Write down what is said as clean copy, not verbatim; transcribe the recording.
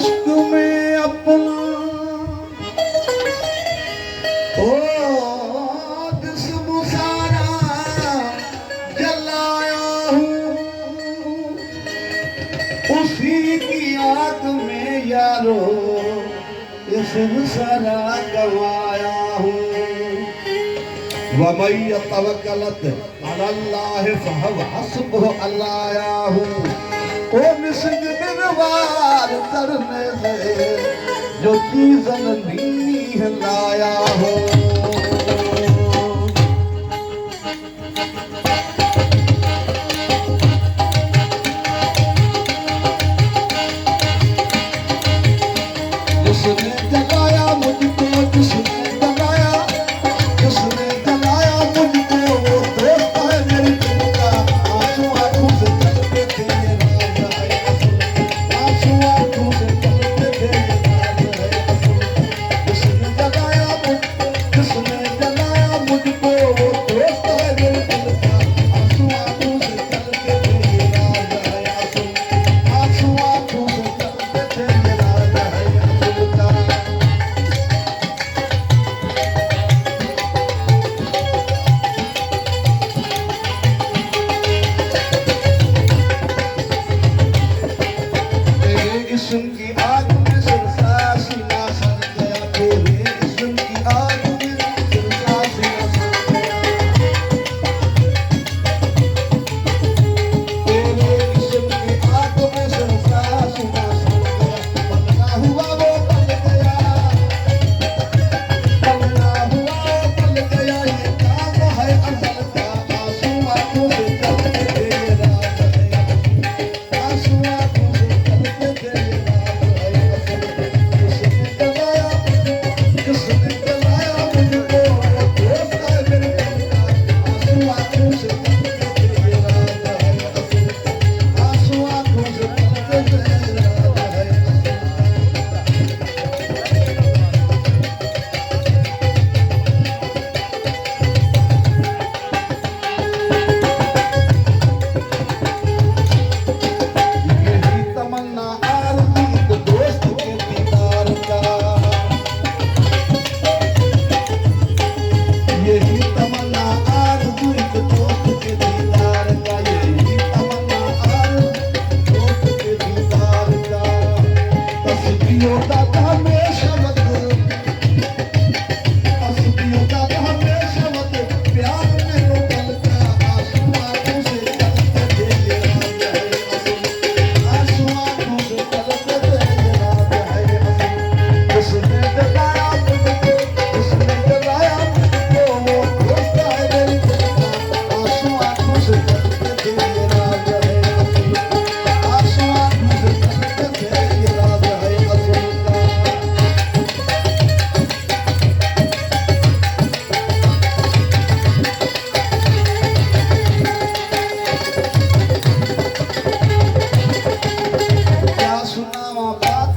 इश्क में अपना ओ जिस्म सारा जलाया हूँ, उसी की याद में यारो जिस्म सारा गवाया हूँ। वमन यतवक्कलत अलल्लाह फहुव हस्बुह अल्लाया हूँ। ओ मिस्क बिरवार करने से जो चीज़न नी लाया हो। जिसने जगाया मुझको, जिसने जगाया, जिसने जगाया मुझको, वो दोस्त है मेरी दिल का। आंसू आंखों से चलते थे ये राज है असल, आंसू आंखों से चलते थे ये राज है असल। जिसने जगाया मुझको, जिसने जगाया मुझको, वो दोस्त है मेरी दिल का। आंसू आंखों से चलते थे ये राज है असल, आंसू आंखों से चलते थे ये राज है असल का। तेरे इस्म की आग में सिरसा सीना सड़ गया, तेरे इस्म की आग में सिरसा सीना सड़ गया। तेरे इस्म की आग में सिरसा सीना सड़ गया। बनना हुआ वो बन गया, बनना हुआ वो बन गया, ये काम है अज़ल का। आंसू आंखों से चलते थे ये राज है असल, आंसू आंखों से चलते थे ये राज है असल। जिसने जगाया मुझको, जिसने जगाया मुझको, वो दोस्त है मेरे दिल का। आंसू आंखों से चलते थे ये राज है असल, आंसू आंखों से चलते थे ये राज है असल। यही तमन्ना आरज़ू एक दोस्त के दीदार का, यही तमन्ना आरज़ू एक दोस्त के दीदार का, यही तमन्ना आरज़ू दोस्त के दीदार का। तस्बीहों का था हमेशा वक्त, तस्बीहों का था हमेशा वक्त, प्यार में रो पल का। आंसू आंखों से चलते थे ये राज है असल, आंसू आंखों से चलते थे ये राज है असल। जिसने जगाया मुझको, जिसने जगाया मुझको, वो दोस्त है मेरी दिल का। आंसू आंखों से चलते थे ये राज है असल, आंसू आंखों से चलते थे ये राज है असल का। क्या सुनावा बात